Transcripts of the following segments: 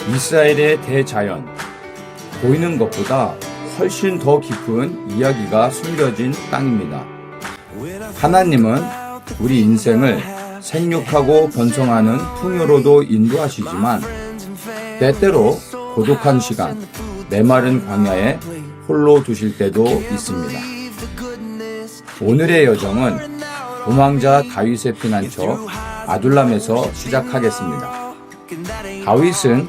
이스라엘의 대자연, 보이는 것보다 훨씬 더 깊은 이야기가 숨겨진 땅입니다. 하나님은 우리 인생을 생육하고 번성하는 풍요로도 인도하시지만 때때로 고독한 시간, 메마른 광야에 홀로 두실 때도 있습니다. 오늘의 여정은 도망자 다윗의 피난처 아둘람에서 시작하겠습니다. 다윗은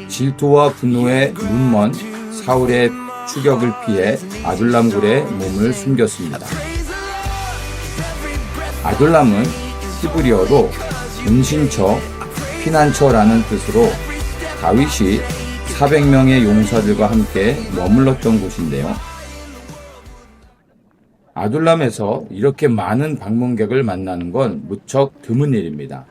질투와 분노에 눈먼 사울의 추격을 피해 아둘람 굴에 몸을 숨겼습니다. 아둘람은 히브리어로 은신처, 피난처라는 뜻으로 다윗이 400명의 용사들과 함께 머물렀던 곳인데요. 아둘람에서 이렇게 많은 방문객을 만나는 건 무척 드문 일입니다.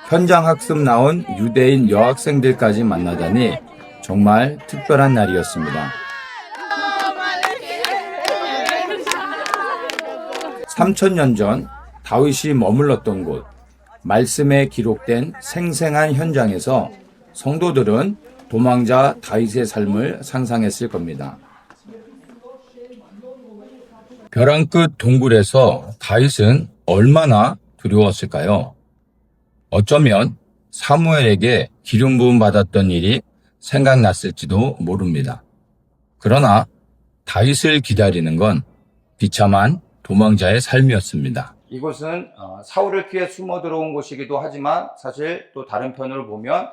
현장 학습 나온 유대인 여학생들까지 만나다니 정말 특별한 날이었습니다. 3000년 전 다윗이 머물렀던 곳, 말씀에 기록된 생생한 현장에서 성도들은 도망자 다윗의 삶을 상상했을 겁니다. 벼랑 끝 동굴에서 다윗은 얼마나 두려웠을까요? 어쩌면 사무엘에게 기름 부음 받았던 일이 생각났을지도 모릅니다. 그러나 다윗을 기다리는 건 비참한 도망자의 삶이었습니다. 이곳은 사울을 피해 숨어 들어온 곳이기도 하지만 사실 또 다른 편으로 보면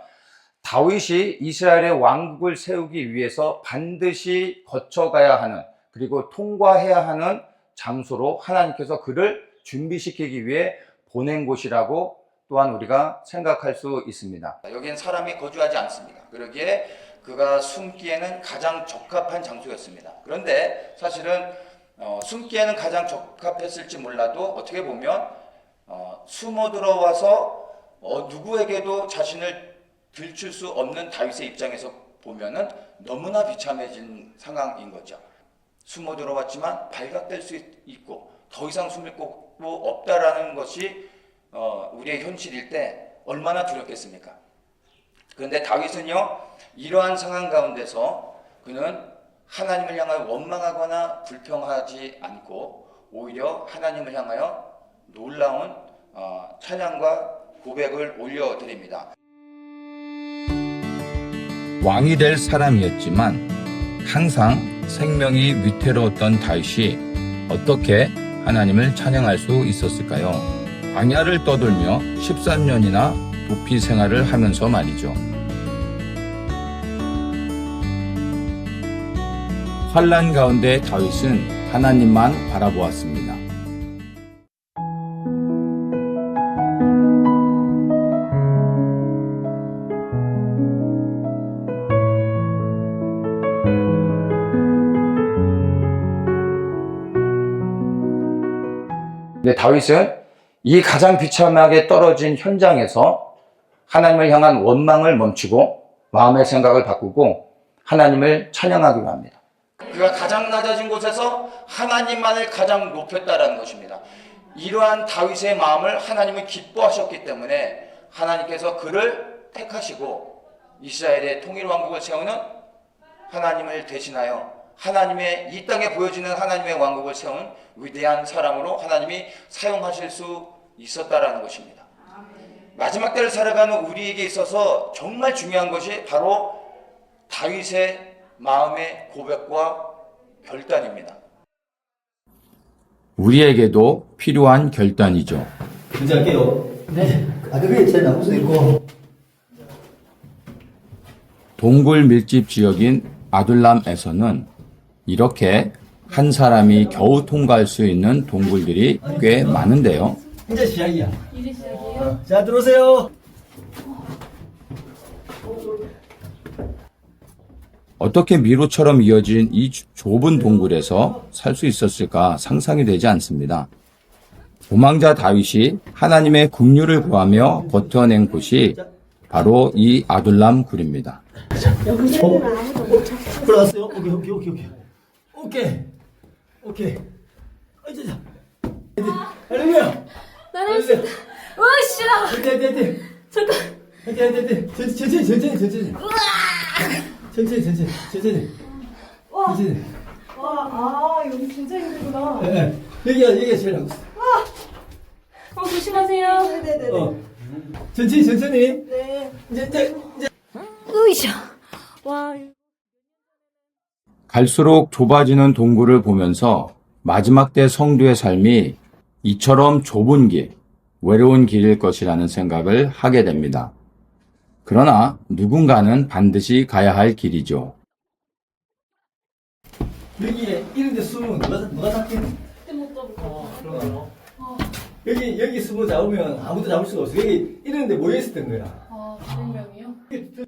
다윗이 이스라엘의 왕국을 세우기 위해서 반드시 거쳐가야 하는, 그리고 통과해야 하는 장소로 하나님께서 그를 준비시키기 위해 보낸 곳이라고 또한 우리가 생각할 수 있습니다. 여기엔 사람이 거주하지 않습니다. 그러기에 그가 숨기에는 가장 적합한 장소였습니다. 그런데 사실은 숨기에는 가장 적합했을지 몰라도 어떻게 보면 숨어 들어와서 누구에게도 자신을 들출 수 없는 다윗의 입장에서 보면은 너무나 비참해진 상황인 거죠. 숨어 들어왔지만 발각될 수 있고 더 이상 숨을 곳도 없다라는 것이 우리의 현실일 때 얼마나 두렵겠습니까? 그런데 다윗은요, 이러한 상황 가운데서 그는 하나님을 향하여 원망하거나 불평하지 않고 오히려 하나님을 향하여 놀라운 찬양과 고백을 올려드립니다. 왕이 될 사람이었지만 항상 생명이 위태로웠던 다윗이 어떻게 하나님을 찬양할 수 있었을까요? 광야를 떠돌며 13년이나 도피 생활을 하면서 말이죠. 환난 가운데 다윗은 하나님만 바라보았습니다. 근데 다윗은 이 가장 비참하게 떨어진 현장에서 하나님을 향한 원망을 멈추고 마음의 생각을 바꾸고 하나님을 찬양하기로 합니다. 그가 가장 낮아진 곳에서 하나님만을 가장 높였다라는 것입니다. 이러한 다윗의 마음을 하나님은 기뻐하셨기 때문에 하나님께서 그를 택하시고 이스라엘의 통일 왕국을 세우는, 하나님을 대신하여 하나님의 이 땅에 보여지는 하나님의 왕국을 세운 위대한 사람으로 하나님이 사용하실 수 있었다라는 것입니다. 마지막 때를 살아가는 우리에게 있어서 정말 중요한 것이 바로 다윗의 마음의 고백과 결단입니다. 우리에게도 필요한 결단이죠. 먼저 할게요. 네. 아들이 제 나무도 있고. 동굴 밀집 지역인 아둘람에서는 이렇게 한 사람이 겨우 통과할 수 있는 동굴들이 꽤 많은데요. 이제 시작이야. 이제 시작이에요? 자, 들어오세요. 어떻게 미로처럼 이어진 이 좁은 동굴에서 살 수 있었을까 상상이 되지 않습니다. 도망자 다윗이 하나님의 긍휼을 구하며 버텨낸 곳이 바로 이 아둘람 굴입니다. 올라왔어요? 오케이. 할렐루야. 나는 진짜 으쌰 네. 잠깐 천천히. 와 여기 진짜 힘들구나 여기가 제일 하고 있어. 조심하세요 네네네. 천천히. 네 이제. 으쌰 와 갈수록 좁아지는 동굴을 보면서 마지막 때 성도의 삶이 이처럼 좁은 길, 외로운 길일 것이라는 생각을 하게 됩니다. 그러나 누군가는 반드시 가야 할 길이죠. 여기에 이런 데 숨으면 누가 잡겠니? 못 잡을 것 같아 그럼. 여기 숨어 잡으면 아무도 잡을 수가 없어. 여기 이런 데 모여있었던 거야. 400명이요?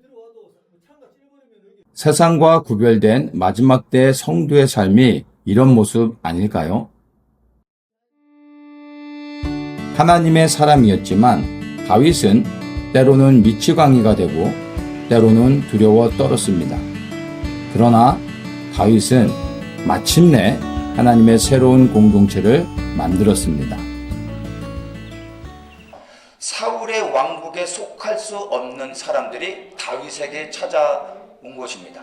세상과 구별된 마지막 때 성도의 삶이 이런 모습 아닐까요? 하나님의 사람이었지만 다윗은 때로는 미치광이가 되고 때로는 두려워 떨었습니다. 그러나 다윗은 마침내 하나님의 새로운 공동체를 만들었습니다. 사울의 왕국에 속할 수 없는 사람들이 다윗에게 찾아온 것입니다.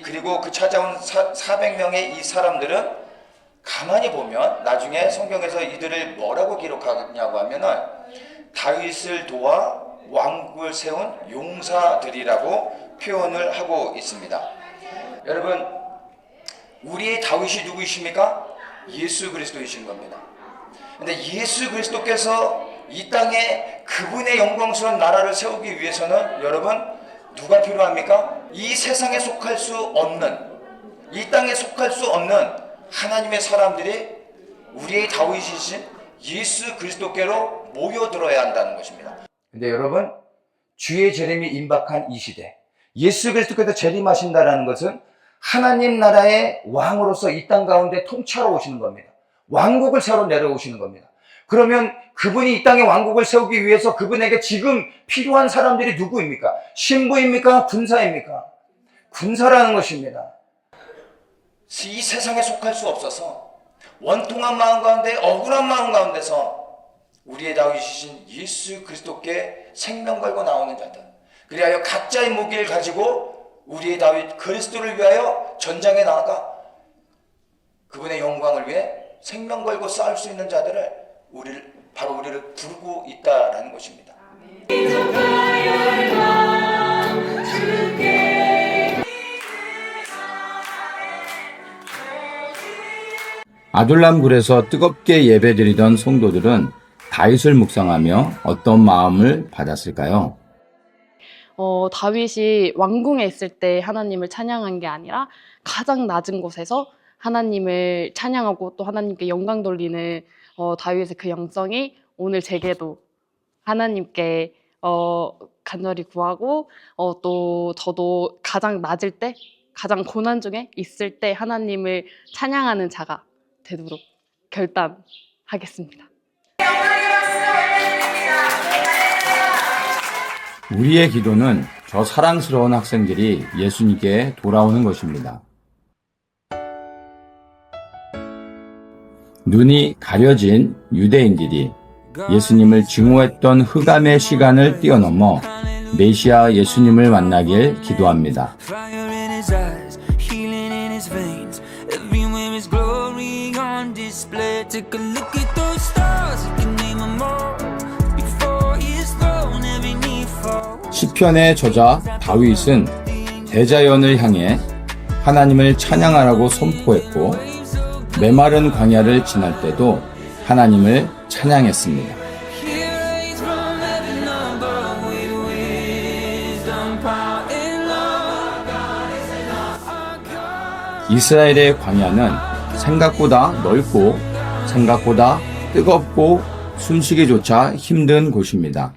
그리고 그 찾아온 400명의 이 사람들은 가만히 보면 나중에 성경에서 이들을 뭐라고 기록하냐고 하면은 다윗을 도와 왕국을 세운 용사들이라고 표현을 하고 있습니다. 여러분, 우리의 다윗이 누구이십니까? 예수 그리스도이신 겁니다. 근데 예수 그리스도께서 이 땅에 그분의 영광스러운 나라를 세우기 위해서는 여러분 누가 필요합니까? 이 세상에 속할 수 없는, 이 땅에 속할 수 없는 하나님의 사람들이 우리의 다윗이신 예수 그리스도께로 모여들어야 한다는 것입니다. 근데 여러분, 주의 재림이 임박한 이 시대, 예수 그리스도께서 재림하신다는 것은 하나님 나라의 왕으로서 이 땅 가운데 통치하러 오시는 겁니다. 왕국을 새로 내려오시는 겁니다. 그러면 그분이 이 땅에 왕국을 세우기 위해서 그분에게 지금 필요한 사람들이 누구입니까? 신부입니까? 군사입니까? 군사라는 것입니다. 이 세상에 속할 수 없어서 원통한 마음 가운데, 억울한 마음 가운데서 우리의 다윗이신 예수 그리스도께 생명 걸고 나오는 자들, 그리하여 각자의 무기를 가지고 우리의 다윗 그리스도를 위하여 전장에 나아가 그분의 영광을 위해 생명 걸고 싸울 수 있는 자들을 바로 우리를 부르고 있다라는 것입니다. 아둘람굴에서 뜨겁게 예배드리던 성도들은 다윗을 묵상하며 어떤 마음을 받았을까요? 다윗이 왕궁에 있을 때 하나님을 찬양한 게 아니라 가장 낮은 곳에서 하나님을 찬양하고 또 하나님께 영광 돌리는 다윗의 그 영성이 오늘 제게도 하나님께 간절히 구하고 또 저도 가장 낮을 때, 가장 고난 중에 있을 때 하나님을 찬양하는 자가 되도록 결단하겠습니다. 우리의 기도는 저 사랑스러운 학생들이 예수님께 돌아오는 것입니다. 눈이 가려진 유대인들이 예수님을 증오했던 흑암의 시간을 뛰어넘어 메시아 예수님을 만나길 기도합니다. 시편의 저자 다윗은 대자연을 향해 하나님을 찬양하라고 선포했고 메마른 광야를 지날 때도 하나님을 찬양했습니다. 이스라엘의 광야는 생각보다 넓고 생각보다 뜨겁고 숨쉬기조차 힘든 곳입니다.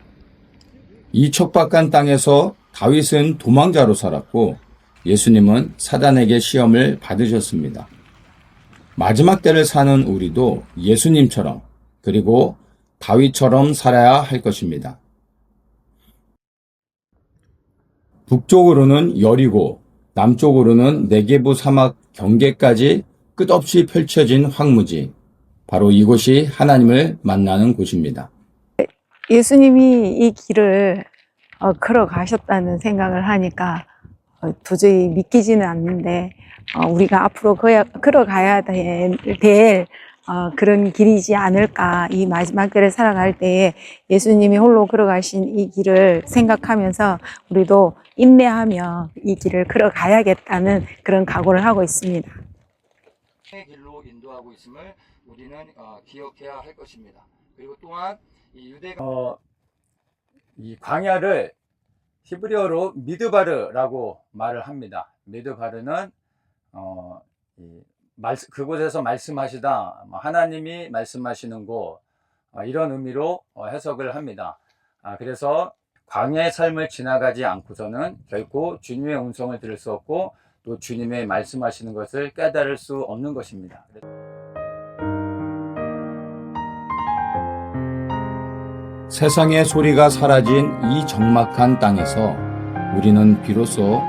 이 척박한 땅에서 다윗은 도망자로 살았고 예수님은 사단에게 시험을 받으셨습니다. 마지막 때를 사는 우리도 예수님처럼 그리고 다윗처럼 살아야 할 것입니다. 북쪽으로는 여리고 남쪽으로는 네게부 사막 경계까지 끝없이 펼쳐진 황무지. 바로 이곳이 하나님을 만나는 곳입니다. 예수님이 이 길을 걸어가셨다는 생각을 하니까 도저히 믿기지는 않는데 우리가 앞으로 걸어가야 될 그런 길이지 않을까. 이 마지막 때를 살아갈 때에 예수님이 홀로 걸어가신 이 길을 생각하면서 우리도 인내하며 이 길을 걸어가야겠다는 그런 각오를 하고 있습니다. 길로 인도하고 있음을 우리는 기억해야 할 것입니다. 그리고 또한 이 유대가 이 광야를 히브리어로 미드바르라고 말을 합니다. 미드바르는 그곳에서 말씀하시다, 하나님이 말씀하시는 곳, 이런 의미로 해석을 합니다. 그래서 광야의 삶을 지나가지 않고서는 결코 주님의 음성을 들을 수 없고 또 주님의 말씀하시는 것을 깨달을 수 없는 것입니다. 세상의 소리가 사라진 이 적막한 땅에서 우리는 비로소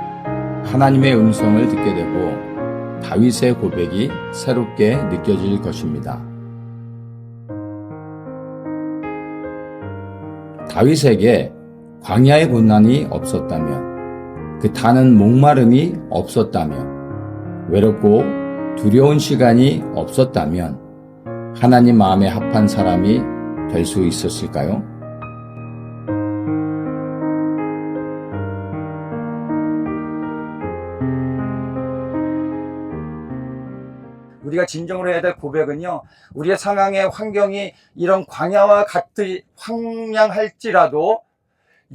하나님의 음성을 듣게 되고 다윗의 고백이 새롭게 느껴질 것입니다. 다윗에게 광야의 고난이 없었다면, 그 타는 목마름이 없었다면, 외롭고 두려운 시간이 없었다면 하나님 마음에 합한 사람이 될 수 있었을까요? 우리가 진정으로 해야 될 고백은요, 우리의 상황의 환경이 이런 광야와 같이 황량할지라도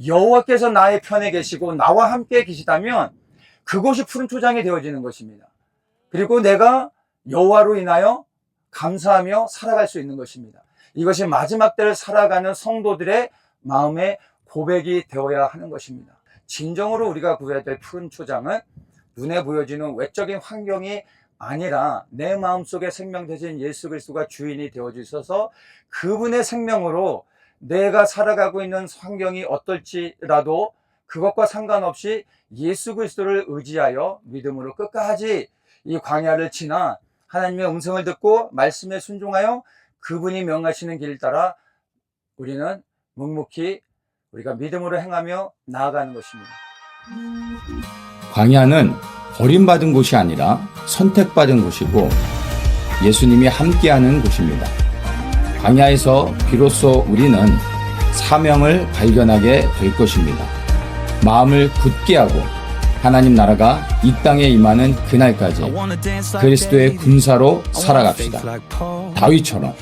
여호와께서 나의 편에 계시고 나와 함께 계시다면 그것이 푸른 초장이 되어지는 것입니다. 그리고 내가 여호와로 인하여 감사하며 살아갈 수 있는 것입니다. 이것이 마지막 때를 살아가는 성도들의 마음의 고백이 되어야 하는 것입니다. 진정으로 우리가 구해야 될 푸른 초장은 눈에 보여지는 외적인 환경이 아니라 내 마음속에 생명 되신 예수 그리스도가 주인이 되어 주셔서 그분의 생명으로 내가 살아가고 있는 환경이 어떨지라도 그것과 상관없이 예수 그리스도를 의지하여 믿음으로 끝까지 이 광야를 지나 하나님의 음성을 듣고 말씀에 순종하여 그분이 명하시는 길을 따라 우리는 묵묵히 우리가 믿음으로 행하며 나아가는 것입니다. 광야는 버림받은 곳이 아니라 선택받은 곳이고 예수님이 함께하는 곳입니다. 광야에서 비로소 우리는 사명을 발견하게 될 것입니다. 마음을 굳게 하고 하나님 나라가 이 땅에 임하는 그날까지 그리스도의 군사로 살아갑시다. 다윗처럼.